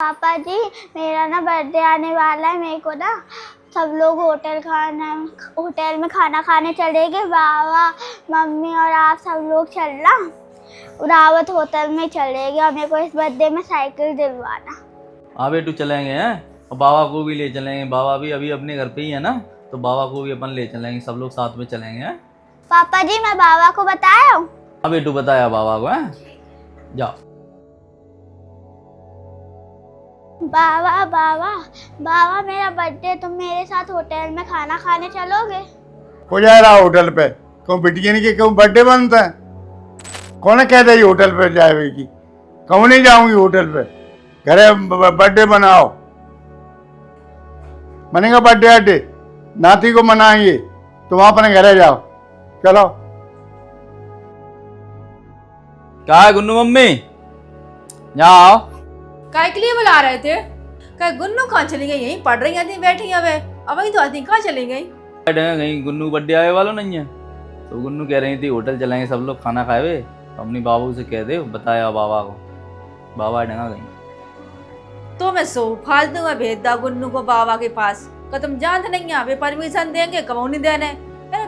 पापा जी, मेरा ना बर्थडे आने वाला है। मेरे को ना सब लोग होटल में खाना खाने चलेंगे। बाबा, मम्मी और आप सब लोग चलना। रावत होटल में चलेंगे और मेरे को इस बर्थडे में साइकिल दिलवाना। हाँ बेटू चलेंगे हैं, और बाबा को भी ले चलेंगे। बाबा भी अभी अपने घर पे ही है ना, तो बाबा को भी अपन ले चलेंगे। सब लोग साथ में चलेंगे हैं। पापा जी, मैं बाबा को बताया हूँ। हाँ बेटू बताया बाबा को है। जाओ। बाबा बाबा बाबा, मेरा बर्थडे, तुम मेरे साथ होटल में खाना खाने चलोगे? हो जा रहा होटल पे क्यों बिटिया के क्यों बर्थडे बनता है? कौन कहता है होटल पे जाएगी? कहूँ नहीं जाऊंगी होटल पे। घरे बर्थडे बनाओ, बनेगा बर्थडे अड्डे, नाती को मनाएंगे। तुम अपने घरे जाओ, चलो। क्या है गुन्नू मम्मी? जाओ। काय के लिए बुला रहे थे? काय गुन्नू कहाँ चली गई? यहीं पढ़ रही थी बैठी है वे। अब वही तो आती कहाँ चली गई? कहीं गुन्नू बर्थडे आए वाला नहीं है, तो गुन्नू कह रही थी होटल चलेंगे सब लोग खाना खाए हुए। तो अपनी बाबू से कह दे, बताया बाबा को। बाबा डंगा गई तो मैं सो फालतू में भेज दा गुन्नू को बाबा के पास। का तुम जानते नहीं है वे परमिशन देंगे कबू नहीं देने।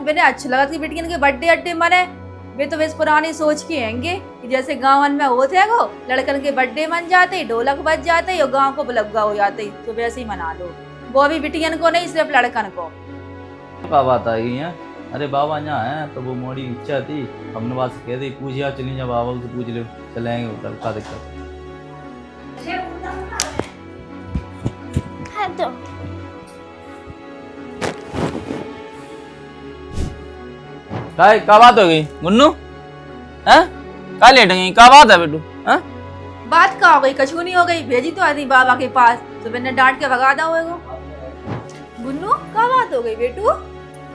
बिना अच्छा लगा कि बेटियन के बर्थडे अड्डे मने। वे तो वैसे पुरानी सोच के हैंगे कि जैसे गाँव में होते है वो लड़कन के बर्थडे मन जाते, ढोलक बज जाते और गाँव को बुलग्गा हो जाते, तो वैसे ही मना लो। वो भी बिटियन को नहीं, सिर्फ लड़कन को। क्या बात आई है? अरे बाबा यहाँ है तो वो मोड़ी इच्छा थी, हमने बात कह दी। पूछिया चली जा, बाबा से पूछ ले, चलेंगे होटल। का दिक्कत है तो क्या बात हो गई गुन्नू? हैं? क्या लेट गई? क्या बात है बेटू? हैं? बात का हो गई? कछू नहीं हो गई। भेजी तो आती बाबा के पास, तो मैंने डांट के भगा दा होएगो। गुन्नू क्या बात हो गई? बेटू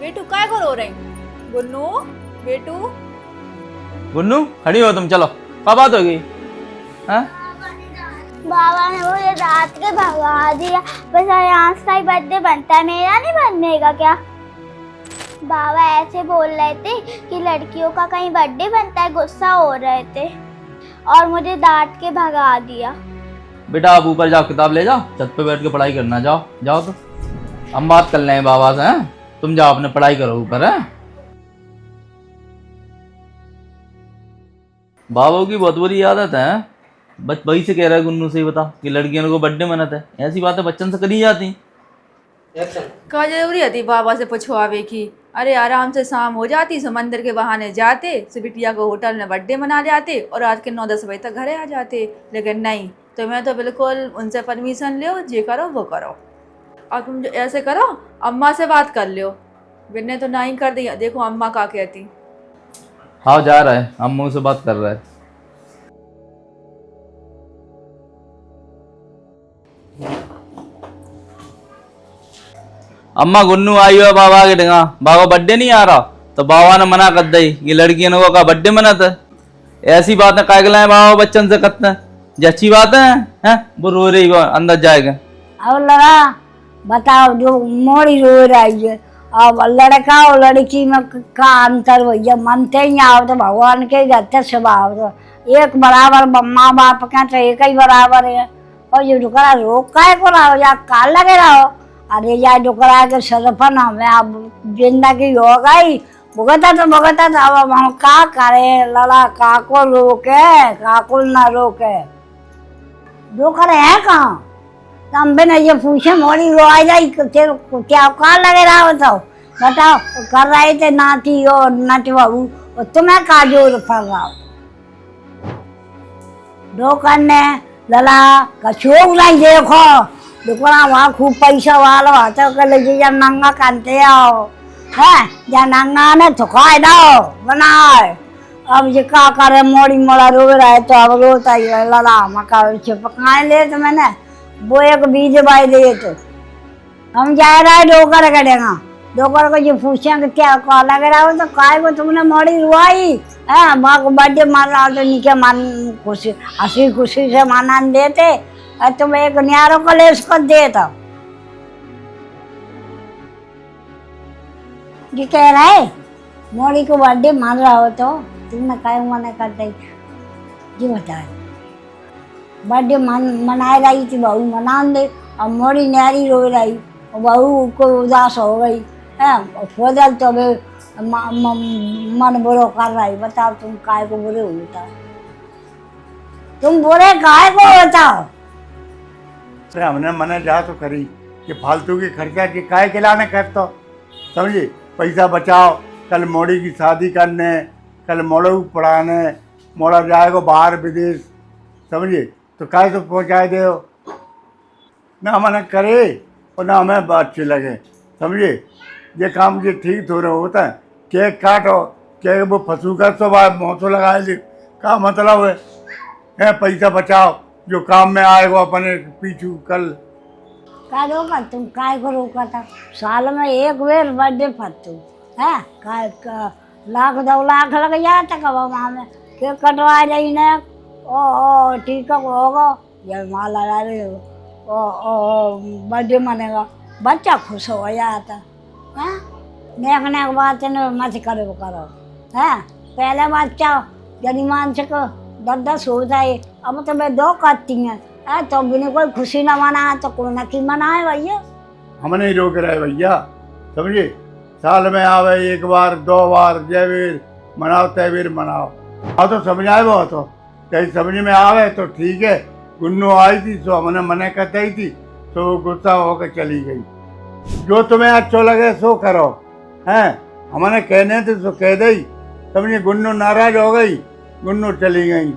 बेटू काय को रो रही? गुन्नू बेटू। गुन्नू खड़ी हो तुम, चलो। क्या बात हो गई? हैं? बाबा ने मुझे रात के भगा दिया। बस यहाँ का ही बर्थडे बनता है, मेरा नहीं बनने का क्या? बाबा ऐसे बोल रहे थे कि लड़कियों का कहीं बर्थडे बनता है, गुस्सा हो रहे थे और मुझे डांट के भगा दिया। बेटा आप ऊपर जाओ, किताब ले जाओ, छत पे बैठ के पढ़ाई करना। जाओ जाओ, तो हम बात कर लें बाबा से। हैं? तुम जाओ अपने पढ़ाई करो ऊपर। है बाबा की बहुत बुरी आदत है। बस वही से कह रहा है गुन्नू से ही, बता कि लड़कियों को बर्थडे मनाते हैं। ऐसी बातें बच्चन से करी जाती। क्या जरूरी थी बाबा से पूछवावे की? अरे आराम से शाम हो जाती, समंदर के बहाने जाते, से बिटिया को होटल में बर्थडे मना जाते और रात के 9-10 बजे तक घरे आ जाते। लेकिन नहीं, तो मैं तो बिल्कुल उनसे परमिशन लो, जे करो वो करो। और तुम जो ऐसे करो, अम्मा से बात कर लो। बिन्ने तो ना ही कर दिया, देखो अम्मा क्या कहती। हाँ जा रहा है, अम्मू से बात कर रहा है। अम्मा गुन्नू आई हो बाबा के डंगा, बाबा बर्थडे नहीं आ रहा, तो बाबा ने मना कर दी कि लड़कियों को का बर्थडे मनाता है। ऐसी बातें काय के लाए बाबा बच्चन से करते हैं? जो अच्छी बातें हैं वो रो रही, वो अंदर जाएगा। अब लड़ा बताओ, जो मोड़ी रो रही है, अब लड़का और लड़की में का अंतर भैया? मनते ही आओ तो भगवान के गते स्वभाव तो एक बराबर, माँ बाप का तो एक ही बराबर है। और ये डुकरा रोक काय को रहो या काल लगे रहो? अरे या डुकरा के सरपन हमें अब जिंदगी हो गई, भुगता था। अब हम का करे लड़ा? काको रोके, काकुल ना रोके। डुकर है कहाँ? तम बिना ये पूछे मोड़ी रो आ जाई, क्या का लगे रहा हो? तो बताओ, कर रहे थे नाती और नट बहू, और तुम्हें का जोर पड़ रहा? दो करने लला कछोक नहीं देखो, दुकाना वहाँ खूब पैसा वाला होता है, लगे या नंगा कानते आओ है, या नंगा ने थकाए दो बनाए। अब ये का करे? मोड़ी मोड़ा रो रहा है तो अब रोता ही लला मका पकाए ले। तो मैंने वो एक बीज बाई दे, तो हम जा रहा है डोकर करेगा। डोकर को जो पूछेंगे क्या कहा लग रहा हो, तो काय को तुमने मोड़ी रुआई है? माँ को बर्थडे मान रहा हो तो नीचे मान खुशी हंसी खुशी से माना देते, और तुम एक न्यारो को ले उसको देता। ये कह रहा है मोड़ी को बर्थडे मान रहा हो तो तुमने काय मना कर दी? जी बताए। बर्थडे मनाए रही थी, बहू मना दे। अब मोड़ी नारी रो रही और बहू को उदास हो गई है। फोजल तो वे मन बुरो कर रही। बताओ तुम काय को बुरे होता, तुम बुरे काय को बताओ। अरे हमने मना जा तो करी, ये फालतू की खर्चा की काय के लाने करते समझे। पैसा बचाओ, कल मोड़ी की शादी करने, कल मोड़ो को पढ़ाने, मोड़ा जाएगा बाहर विदेश समझे, तो काय तो पहुँचाए दे ना मना करे और ना हमें अच्छे लगे समझे। ये काम ये ठीक थोड़ा होता है। केक काटो, केक वो फंसू कर तो बाहर मोहतो लगाए ली का मतलब है पैसा बचाओ, जो काम में आएगा अपने पीछू कल। का रोका तुम, काय को रोका था। साल में एक बेर बर्थडे फतू है, काय लाख 2 लाख लग जाता कब वहाँ में। केक कटवा रही ने ओ ठीक होगा, ये माला ला रही ओ बर्थडे मनेगा, बच्चा खुश हो जाता है। देखने के बाद मत करो है। पहले बच्चा यदि मानसिक 10 हो जाए, अब तो मैं 2 करती हैं तो बिना कोई खुशी ना मनाए तो कोई ना की मनाए भैया। हम नहीं रोक रहे भैया समझे। साल में आवे 1 बार 2 बार जय वीर मनाओ तय वीर मनाओ। हाँ तो समझाए वो तो कहीं समझ में आवे तो ठीक है। गुन्नू आई थी तो हमने मना करते ही थी तो गुस्सा होकर चली गई। जो तुम्हें अच्छा लगे सो करो हैं, हमने कहने थे तो कह दी समझे। गुन्नू नाराज हो गई, गुन्नू चली गई।